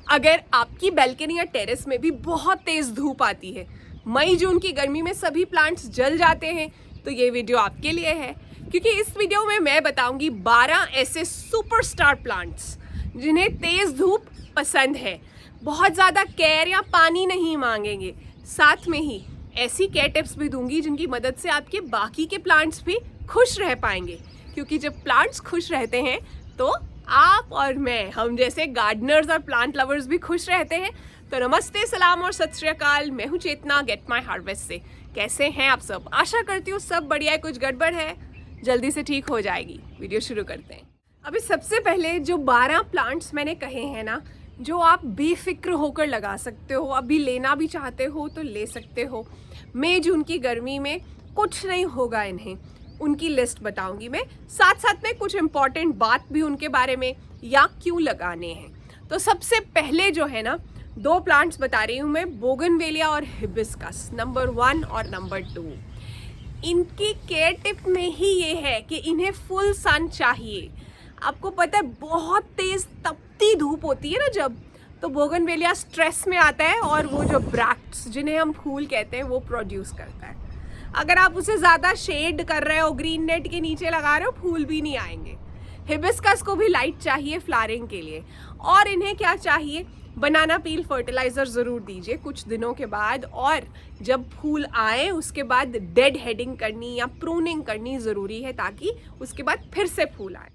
अगर आपकी बैल्कनी या टेरेस में भी बहुत तेज धूप आती है, मई जून की गर्मी में सभी प्लांट्स जल जाते हैं, तो ये वीडियो आपके लिए है। क्योंकि इस वीडियो में मैं बताऊंगी 12 ऐसे सुपरस्टार प्लांट्स जिन्हें तेज धूप पसंद है, बहुत ज़्यादा केयर या पानी नहीं मांगेंगे। साथ में ही ऐसी केयर टिप्स भी दूंगी जिनकी मदद से आपके बाकी के प्लांट्स भी खुश रह पाएंगे। क्योंकि जब प्लांट्स खुश रहते हैं तो आप और मैं, हम जैसे गार्डनर्स और प्लांट लवर्स भी खुश रहते हैं। तो नमस्ते, सलाम और सत श्री अकाल। मैं हूँ चेतना गेट माई हार्वेस्ट से। कैसे हैं आप सब? आशा करती हूँ सब बढ़िया है, कुछ गड़बड़ है जल्दी से ठीक हो जाएगी। वीडियो शुरू करते हैं। अभी सबसे पहले जो 12 प्लांट्स मैंने कहे हैं ना, जो आप बेफिक्र होकर लगा सकते हो, अभी लेना भी चाहते हो तो ले सकते हो। मई जून की गर्मी में कुछ नहीं होगा इन्हें, उनकी लिस्ट बताऊंगी मैं। साथ साथ में कुछ इंपॉर्टेंट बात भी उनके बारे में, या क्यों लगाने हैं। तो सबसे पहले जो है ना, 2 प्लांट्स बता रही हूँ मैं, बोगनवेलिया और हिबिस्कस, नंबर 1 और नंबर 2। इनकी केयर टिप में ही ये है कि इन्हें फुल सन चाहिए। आपको पता है बहुत तेज तपती धूप होती है ना जब, तो बोगनवेलिया स्ट्रेस में आता है और वो जो ब्रैक्ट्स जिन्हें हम फूल कहते हैं वो प्रोड्यूस करता है। अगर आप उसे ज़्यादा शेड कर रहे हो, ग्रीन नेट के नीचे लगा रहे हो, फूल भी नहीं आएंगे। हिबिस्कस को भी लाइट चाहिए फ्लावरिंग के लिए। और इन्हें क्या चाहिए, बनाना पील फर्टिलाइज़र ज़रूर दीजिए कुछ दिनों के बाद। और जब फूल आए उसके बाद डेड हेडिंग करनी या प्रूनिंग करनी ज़रूरी है, ताकि उसके बाद फिर से फूल आए।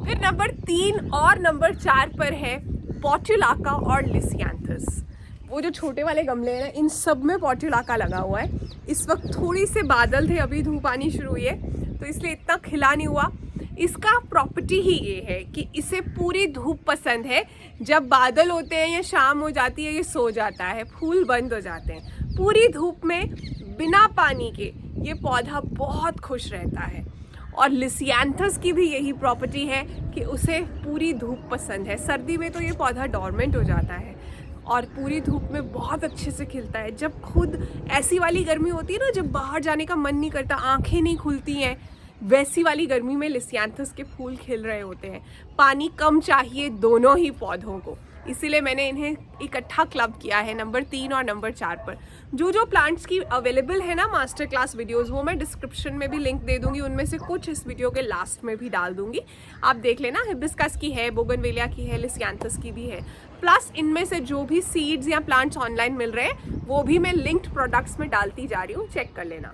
फिर नंबर 3 और नंबर 4 पर है पोर्टुलाका और लिसियांथस। वो जो छोटे वाले गमले हैं ना, इन सब में पोर्टुलाका लगा हुआ है। इस वक्त थोड़ी से बादल थे, अभी धूप आनी शुरू हुई है, तो इसलिए इतना खिला नहीं हुआ। इसका प्रॉपर्टी ही ये है कि इसे पूरी धूप पसंद है। जब बादल होते हैं या शाम हो जाती है, ये सो जाता है, फूल बंद हो जाते हैं। पूरी धूप में बिना पानी के ये पौधा बहुत खुश रहता है। और लिसियांथस की भी यही प्रॉपर्टी है कि उसे पूरी धूप पसंद है। सर्दी में तो ये पौधा डॉर्मेंट हो जाता है और पूरी धूप में बहुत अच्छे से खिलता है। जब खुद ऐसी वाली गर्मी होती है ना, जब बाहर जाने का मन नहीं करता, आंखें नहीं खुलती हैं, वैसी वाली गर्मी में लिसियांथस के फूल खिल रहे होते हैं। पानी कम चाहिए दोनों ही पौधों को, इसीलिए मैंने इन्हें इकट्ठा क्लब किया है नंबर 3 और नंबर 4 पर। जो प्लांट्स की अवेलेबल है ना मास्टर क्लास वीडियोस, वो मैं डिस्क्रिप्शन में भी लिंक दे दूंगी। उनमें से कुछ इस वीडियो के लास्ट में भी डाल दूंगी, आप देख लेना। हिबिस्कस की है, बोगनवेलिया की है, लिसियांथस की भी है। प्लस इनमें से जो भी सीड्स या प्लांट्स ऑनलाइन मिल रहे हैं वो भी मैं लिंक्ड प्रोडक्ट्स में डालती जा रही हूँ, चेक कर लेना।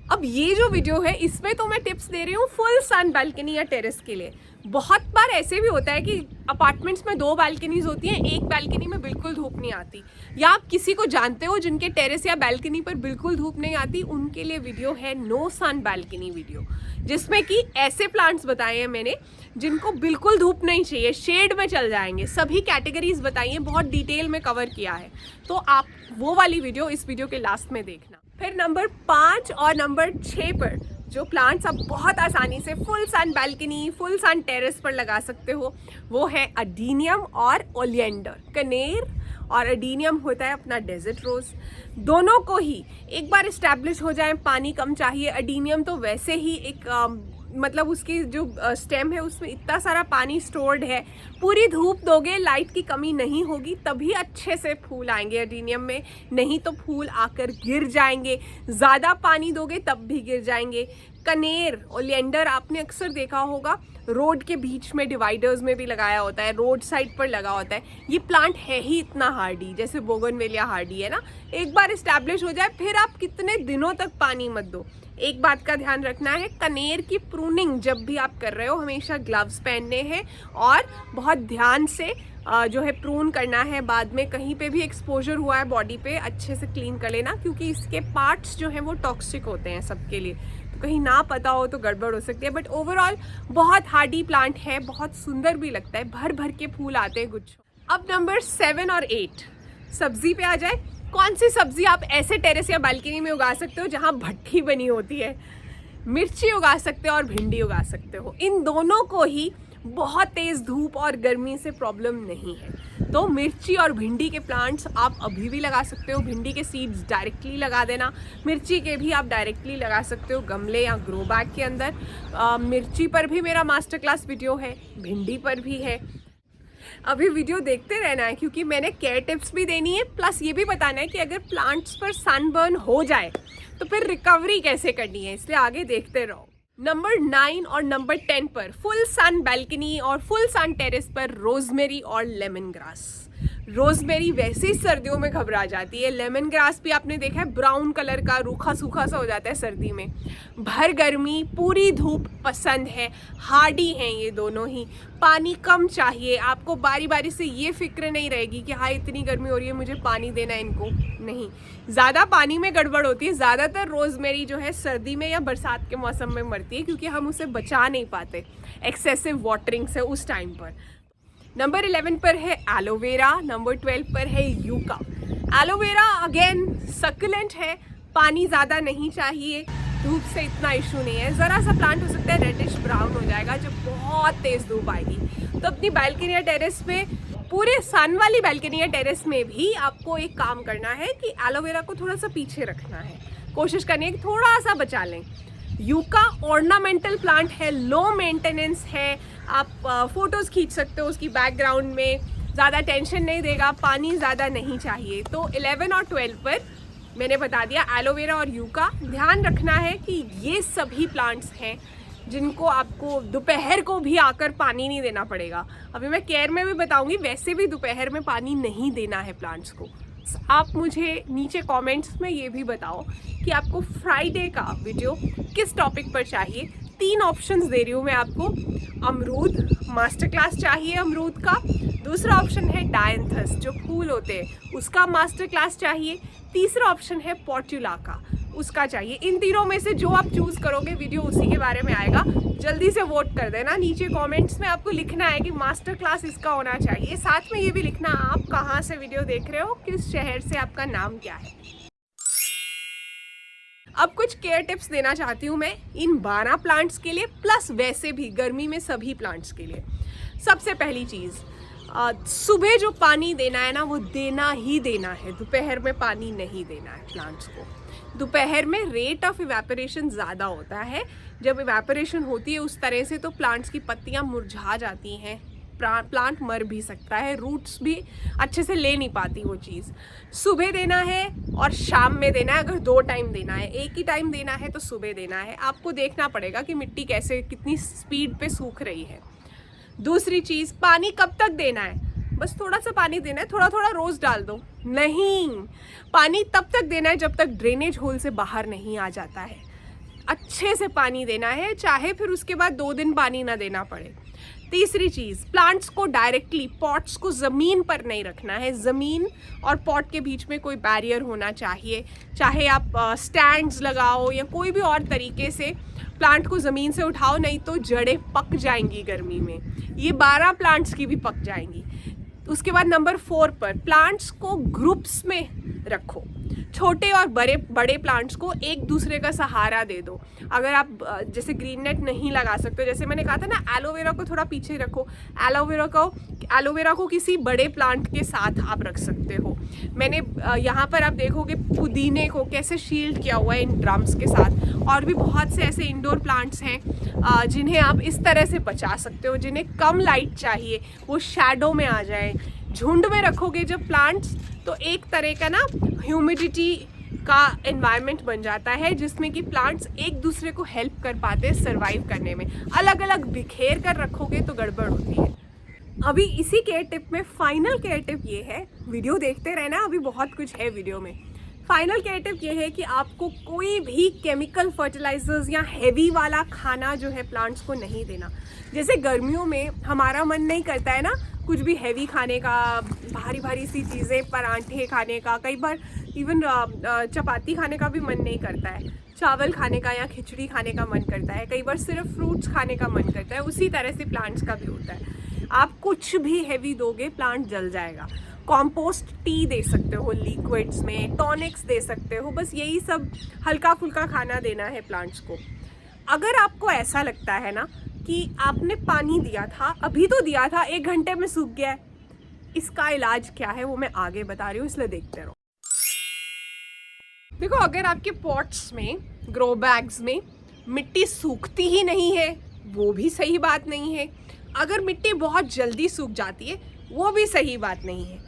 अब ये जो वीडियो है इसमें तो मैं टिप्स दे रही हूँ फुल सन बालकनी या टेरेस के लिए। बहुत बार ऐसे भी होता है कि अपार्टमेंट्स में 2 बालकनीज होती हैं, एक बालकनी में बिल्कुल धूप नहीं आती, या आप किसी को जानते हो जिनके टेरेस या बालकनी पर बिल्कुल धूप नहीं आती, उनके लिए वीडियो है नो सन बालकनी वीडियो, जिसमें कि ऐसे प्लांट्स बताए हैं मैंने जिनको बिल्कुल धूप नहीं चाहिए, शेड में चल जाएंगे। सभी कैटेगरीज बताई हैं, बहुत डिटेल में कवर किया है, तो आप वो वाली वीडियो इस वीडियो के लास्ट में देखना। फिर नंबर 5 और नंबर 6 पर जो प्लांट्स आप बहुत आसानी से फुल सन बालकनी, फुल सन टेरेस पर लगा सकते हो, वो है अडीनियम और ओलियंडर। कनेर और अडीनियम होता है अपना डेजर्ट रोज। दोनों को ही एक बार इस्टेब्लिश हो जाए, पानी कम चाहिए। अडीनियम तो वैसे ही एक मतलब उसकी जो स्टेम है उसमें इतना सारा पानी स्टोर्ड है, पूरी धूप दोगे, लाइट की कमी नहीं होगी, तभी अच्छे से फूल आएंगे अडीनियम में, नहीं तो फूल आकर गिर जाएंगे। ज़्यादा पानी दोगे तब भी गिर जाएंगे। कनेर, ओलियंडर आपने अक्सर देखा होगा, रोड के बीच में डिवाइडर्स में भी लगाया होता है, रोड साइड पर लगा होता है। ये प्लांट है ही इतना हार्डी, जैसे बोगनवेलिया हार्डी है ना। एक बार इस्टेब्लिश हो जाए फिर आप कितने दिनों तक पानी मत दो। एक बात का ध्यान रखना है, कनेर की प्रूनिंग जब भी आप कर रहे हो हमेशा ग्लव्स पहनने हैं और बहुत ध्यान से जो है प्रून करना है। बाद में कहीं पे भी एक्सपोजर हुआ है बॉडी पे, अच्छे से क्लीन कर लेना, क्योंकि इसके पार्ट्स जो हैं वो टॉक्सिक होते हैं सबके लिए, तो कहीं ना पता हो तो गड़बड़ हो सकती है। बट ओवरऑल बहुत हार्डी प्लांट है, बहुत सुंदर भी लगता है, भर भर के फूल आते हैं गुच्छों। अब नंबर 7 और 8 सब्जी पे आ जाए। कौन सी सब्जी आप ऐसे टेरेस या बालकनी में उगा सकते हो जहाँ भट्ठी बनी होती है? मिर्ची उगा सकते हो और भिंडी उगा सकते हो। इन दोनों को ही बहुत तेज़ धूप और गर्मी से प्रॉब्लम नहीं है, तो मिर्ची और भिंडी के प्लांट्स आप अभी भी लगा सकते हो। भिंडी के सीड्स डायरेक्टली लगा देना, मिर्ची के भी आप डायरेक्टली लगा सकते हो गमले या ग्रो बैग के अंदर। मिर्ची पर भी मेरा मास्टर क्लास वीडियो है, भिंडी पर भी है। अभी वीडियो देखते रहना है क्योंकि मैंने केयर टिप्स भी देनी है, प्लस ये भी बताना है कि अगर प्लांट्स पर सनबर्न हो जाए तो फिर रिकवरी कैसे करनी है, इसलिए आगे देखते रहो। नंबर 9 और नंबर 10 पर फुल सन बैल्कनी और फुल सन टेरेस पर रोजमेरी और लेमन ग्रास। रोजमेरी वैसे ही सर्दियों में घबरा जाती है, लेमन ग्रास भी आपने देखा है ब्राउन कलर का रूखा सूखा सा हो जाता है सर्दी में। भर गर्मी पूरी धूप पसंद है, हार्डी हैं ये दोनों ही। पानी कम चाहिए आपको, बारी बारी से ये फिक्र नहीं रहेगी कि हाँ इतनी गर्मी हो रही है मुझे पानी देना है इनको, नहीं। ज़्यादा पानी में गड़बड़ होती है, ज़्यादातर रोजमेरी जो है सर्दी में या बरसात के मौसम में मरती है क्योंकि हम उसे बचा नहीं पाते एक्सेसिव वाटरिंग से उस टाइम पर। नंबर 11 पर है एलोवेरा, नंबर 12 पर है यूका। एलोवेरा अगेन सक्युलेंट है, पानी ज़्यादा नहीं चाहिए, धूप से इतना इशू नहीं है। ज़रा सा प्लांट हो सकता है रेडिश ब्राउन हो जाएगा जब बहुत तेज़ धूप आएगी। तो अपनी बैल्कनी या टेरेस पे, पूरे सन वाली बैल्कनी या टेरेस में भी आपको एक काम करना है कि एलोवेरा को थोड़ा सा पीछे रखना है, कोशिश करनी है कि थोड़ा सा बचा लें। यूका ऑर्नामेंटल प्लांट है, लो मेंटेनेंस है, आप फोटोज़ खींच सकते हो उसकी बैकग्राउंड में, ज़्यादा टेंशन नहीं देगा, पानी ज़्यादा नहीं चाहिए। तो 11 और 12 पर मैंने बता दिया एलोवेरा और यूका। ध्यान रखना है कि ये सभी प्लांट्स हैं जिनको आपको दोपहर को भी आकर पानी नहीं देना पड़ेगा। अभी मैं केयर में भी बताऊंगी, वैसे भी दोपहर में पानी नहीं देना है प्लांट्स को। आप मुझे नीचे कमेंट्स में ये भी बताओ कि आपको फ्राइडे का वीडियो किस टॉपिक पर चाहिए। 3 ऑप्शंस दे रही हूँ मैं आपको। अमरूद मास्टर क्लास चाहिए अमरूद का, दूसरा ऑप्शन है डायंथस जो फूल होते हैं उसका मास्टर क्लास चाहिए, तीसरा ऑप्शन है पोर्टुला का, उसका चाहिए। इन तीनों में से जो आप चूज करोगे वीडियो उसी के बारे में आएगा। जल्दी से वोट कर देना। नीचे कमेंट्स में आपको लिखना है कि मास्टर क्लास इसका होना चाहिए, साथ में ये भी लिखना आप कहाँ से वीडियो देख रहे हो, किस शहर से, आपका नाम क्या है। अब कुछ केयर टिप्स देना चाहती हूँ मैं इन 12 प्लांट्स के लिए, प्लस वैसे भी गर्मी में सभी प्लांट्स के लिए। सबसे पहली चीज़, सुबह जो पानी देना है ना वो देना ही देना है, दोपहर में पानी नहीं देना है प्लांट्स को। दोपहर में रेट ऑफ इवेपोरेशन ज़्यादा होता है, जब इवेपोरेशन होती है उस तरह से तो प्लांट्स की पत्तियां मुरझा जाती हैं, प्लांट मर भी सकता है, रूट्स भी अच्छे से ले नहीं पाती वो चीज़। सुबह देना है और शाम में देना है, अगर 2 टाइम देना है। एक ही टाइम देना है तो सुबह देना है। आपको देखना पड़ेगा कि मिट्टी कैसे कितनी स्पीड पे सूख रही है। दूसरी चीज़, पानी कब तक देना है, बस थोड़ा सा पानी देना है, थोड़ा थोड़ा रोज़ डाल दो, नहीं। पानी तब तक देना है जब तक ड्रेनेज होल से बाहर नहीं आ जाता है। अच्छे से पानी देना है, चाहे फिर उसके बाद 2 दिन पानी ना देना पड़े। तीसरी चीज़, प्लांट्स को डायरेक्टली, पॉट्स को ज़मीन पर नहीं रखना है। ज़मीन और पॉट के बीच में कोई बैरियर होना चाहिए, चाहे आप स्टैंड्स लगाओ या कोई भी और तरीके से प्लांट को ज़मीन से उठाओ, नहीं तो जड़ें पक जाएंगी गर्मी में। ये 12 प्लांट्स की भी पक जाएंगी। उसके बाद नंबर 4 पर प्लांट्स को ग्रुप्स में रखो। छोटे और बड़े प्लांट्स को एक दूसरे का सहारा दे दो। अगर आप जैसे ग्रीन नेट नहीं लगा सकते, जैसे मैंने कहा था ना एलोवेरा को थोड़ा पीछे रखो, एलोवेरा को किसी बड़े प्लांट के साथ आप रख सकते हो। मैंने यहाँ पर आप देखोगे पुदीने को कैसे शील्ड किया हुआ है इन ड्रम्स के साथ। और भी बहुत से ऐसे इंडोर प्लांट्स हैं जिन्हें आप इस तरह से बचा सकते हो, जिन्हें कम लाइट चाहिए, वो शैडो में आ जाए। झुंड में रखोगे जब प्लांट्स तो एक तरह का ना ह्यूमिडिटी का एनवायरनमेंट बन जाता है जिसमें कि प्लांट्स एक दूसरे को हेल्प कर पाते हैं सर्वाइव करने में। अलग अलग बिखेर कर रखोगे तो गड़बड़ होती है। अभी इसी केयर टिप में फाइनल केयर टिप ये है, वीडियो देखते रहना, अभी बहुत कुछ है वीडियो में। फाइनल केयर टिप ये है कि आपको कोई भी केमिकल फर्टिलाइजर्स या हैवी वाला खाना जो है प्लांट्स को नहीं देना। जैसे गर्मियों में हमारा मन नहीं करता है ना कुछ भी हैवी खाने का, भारी भारी सी चीज़ें, परांठे खाने का, कई बार इवन चपाती खाने का भी मन नहीं करता है, चावल खाने का या खिचड़ी खाने का मन करता है, कई बार सिर्फ फ्रूट्स खाने का मन करता है। उसी तरह से प्लांट्स का भी होता है। आप कुछ भी हैवी दोगे प्लांट जल जाएगा। कॉम्पोस्ट टी दे सकते हो लिक्विड्स में, टॉनिक्स दे सकते हो, बस यही सब हल्का फुल्का खाना देना है प्लांट्स को। अगर आपको ऐसा लगता है ना कि आपने पानी दिया था, अभी तो दिया था, 1 घंटे में सूख गया है, इसका इलाज क्या है वो मैं आगे बता रही हूँ, इसलिए देखते रहो। देखो, अगर आपके पॉट्स में, ग्रो बैग्स में मिट्टी सूखती ही नहीं है वो भी सही बात नहीं है। अगर मिट्टी बहुत जल्दी सूख जाती है वो भी सही बात नहीं है।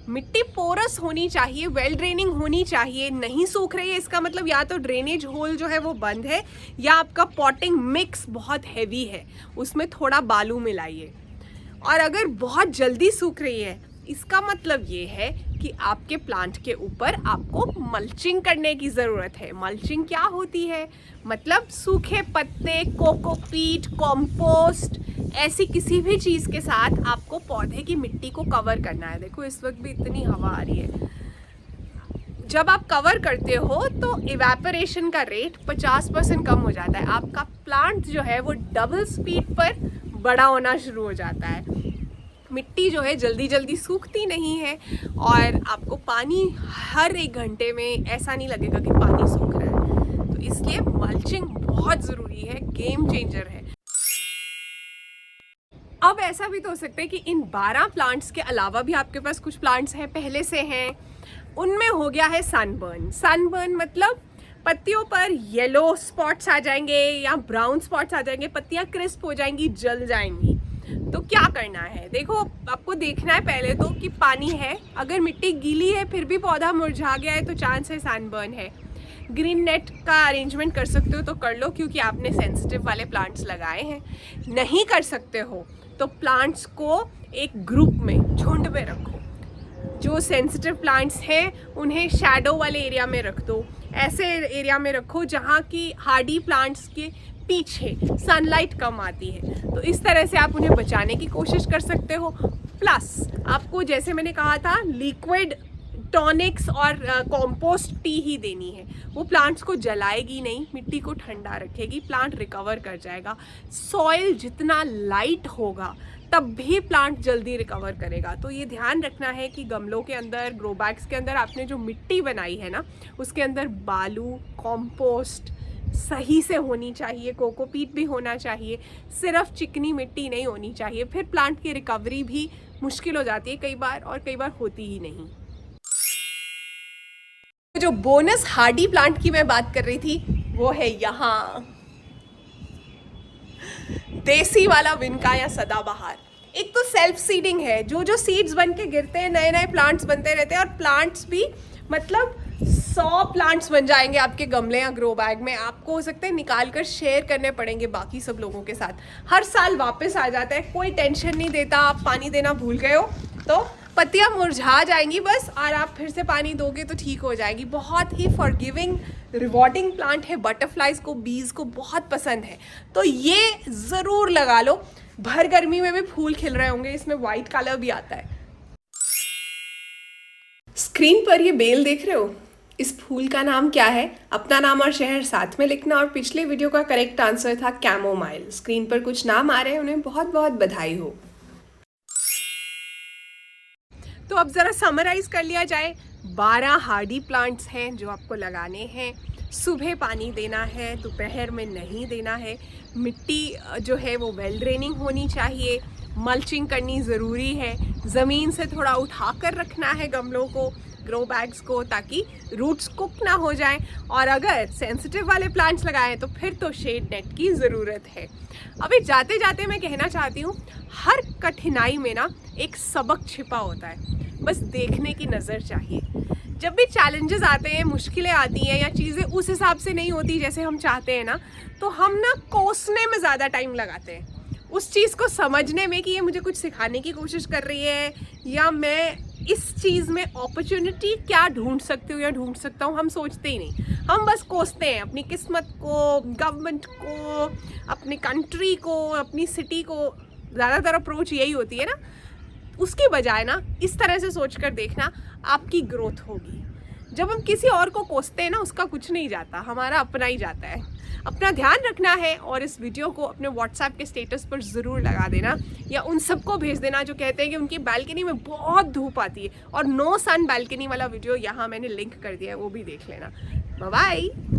मिट्टी पोरस होनी चाहिए, वेल ड्रेनिंग होनी चाहिए। नहीं सूख रही है इसका मतलब या तो ड्रेनेज होल जो है वो बंद है, या आपका पॉटिंग मिक्स बहुत हैवी है, उसमें थोड़ा बालू मिलाइए। और अगर बहुत जल्दी सूख रही है इसका मतलब ये है कि आपके प्लांट के ऊपर आपको मल्चिंग करने की ज़रूरत है। मल्चिंग क्या होती है? मतलब सूखे पत्ते, कोकोपीट, कॉम्पोस्ट, ऐसी किसी भी चीज़ के साथ आपको पौधे की मिट्टी को कवर करना है। देखो इस वक्त भी इतनी हवा आ रही है। जब आप कवर करते हो तो इवेपोरेशन का रेट 50% कम हो जाता है। आपका प्लांट जो है वो डबल स्पीड पर बड़ा होना शुरू हो जाता है। मिट्टी जो है जल्दी जल्दी सूखती नहीं है और आपको पानी हर 1 घंटे में ऐसा नहीं लगेगा कि पानी सूख रहा है। तो इसलिए मल्चिंग बहुत ज़रूरी है, गेम चेंजर है। अब ऐसा भी तो हो सकता है कि इन 12 प्लांट्स के अलावा भी आपके पास कुछ प्लांट्स हैं पहले से हैं, उनमें हो गया है सनबर्न। सनबर्न मतलब पत्तियों पर येलो स्पॉट्स आ जाएंगे या ब्राउन स्पॉट्स आ जाएंगे, पत्तियां क्रिस्प हो जाएंगी, जल जाएंगी। तो क्या करना है? देखो आपको देखना है पहले तो कि पानी है। अगर मिट्टी गीली है फिर भी पौधा मुरझा गया है तो चांस है सनबर्न है। ग्रीन नेट का अरेंजमेंट कर सकते हो तो कर लो, क्योंकि आपने सेंसिटिव वाले प्लांट्स लगाए हैं। नहीं कर सकते हो तो प्लांट्स को एक ग्रुप में, झुंड में रखो। जो सेंसिटिव प्लांट्स हैं उन्हें शैडो वाले एरिया में रख दो, ऐसे एरिया में रखो जहाँ की हार्डी प्लांट्स के पीछे सनलाइट कम आती है। तो इस तरह से आप उन्हें बचाने की कोशिश कर सकते हो। प्लस आपको जैसे मैंने कहा था लिक्विड टॉनिक्स और कॉम्पोस्ट टी ही देनी है। वो प्लांट्स को जलाएगी नहीं, मिट्टी को ठंडा रखेगी, प्लांट रिकवर कर जाएगा। सॉइल जितना लाइट होगा तब भी प्लांट जल्दी रिकवर करेगा। तो ये ध्यान रखना है कि गमलों के अंदर, ग्रो बैग्स के अंदर आपने जो मिट्टी बनाई है ना, उसके अंदर बालू, कॉम्पोस्ट सही से होनी चाहिए, कोकोपीट भी होना चाहिए, सिर्फ चिकनी मिट्टी नहीं होनी चाहिए। फिर प्लांट की रिकवरी भी मुश्किल हो जाती है कई बार, और कई बार होती ही नहीं। जो बोनस हार्डी प्लांट की मैं बात कर रही थी वो है यहाँ देसी वाला विनका या सदाबहार। एक तो सेल्फ सीडिंग है, जो सीड्स बन के गिरते हैं नए नए प्लांट्स बनते रहते हैं, और प्लांट्स भी मतलब 100 प्लांट्स बन जाएंगे आपके गमले या ग्रो बैग में। आपको हो सकता है निकाल कर शेयर करने पड़ेंगे बाकी सब लोगों के साथ। हर साल वापस आ जाता है, कोई टेंशन नहीं देता। आप पानी देना भूल गए हो तो पत्तियां मुरझा जाएंगी बस, और आप फिर से पानी दोगे तो ठीक हो जाएगी। बहुत ही फॉरगिविंग, रिवॉर्डिंग प्लांट है। बटरफ्लाइज को, बीज को बहुत पसंद है, तो ये ज़रूर लगा लो। भर गर्मी में भी फूल खिल रहे होंगे, इसमें वाइट कलर भी आता है। स्क्रीन पर ये बेल देख रहे हो, इस फूल का नाम क्या है? अपना नाम और शहर साथ में लिखना। और पिछले वीडियो का करेक्ट आंसर था कैमोमाइल। स्क्रीन पर कुछ नाम आ रहे हैं, उन्हें बहुत बहुत बधाई हो। तो अब ज़रा समराइज कर लिया जाए। 12 हार्डी प्लांट्स हैं जो आपको लगाने हैं। सुबह पानी देना है, दोपहर में नहीं देना है। मिट्टी जो है वो वेल ड्रेनिंग होनी चाहिए। मल्चिंग करनी ज़रूरी है। ज़मीन से थोड़ा उठा कर रखना है गमलों को, ग्रो बैग्स को, ताकि रूट्स कुक ना हो जाएं। और अगर सेंसिटिव वाले प्लांट्स लगाएं तो फिर तो शेड नेट की ज़रूरत है। अभी जाते जाते मैं कहना चाहती हूँ, हर कठिनाई में ना एक सबक छिपा होता है, बस देखने की नज़र चाहिए। जब भी चैलेंजेस आते हैं, मुश्किलें आती हैं, या चीज़ें उस हिसाब से नहीं होती जैसे हम चाहते हैं ना, तो हम ना कोसने में ज़्यादा टाइम लगाते हैं, उस चीज़ को समझने में कि ये मुझे कुछ सिखाने की कोशिश कर रही है, या मैं इस चीज़ में अपॉर्चुनिटी क्या ढूंढ सकती हूँ या ढूंढ सकता हूँ। हम सोचते ही नहीं, हम बस कोसते हैं अपनी किस्मत को, गवर्नमेंट को, अपनी कंट्री को, अपनी सिटी को। ज़्यादातर अप्रोच यही होती है ना। उसकी बजाय ना इस तरह से सोचकर देखना, आपकी ग्रोथ होगी। जब हम किसी और को कोसते हैं ना, उसका कुछ नहीं जाता, हमारा अपना ही जाता है। अपना ध्यान रखना है, और इस वीडियो को अपने व्हाट्सएप के स्टेटस पर ज़रूर लगा देना, या उन सबको भेज देना जो कहते हैं कि उनकी बालकनी में बहुत धूप आती है। और नो सन बालकनी वाला वीडियो यहाँ मैंने लिंक कर दिया है, वो भी देख लेना। Bye bye.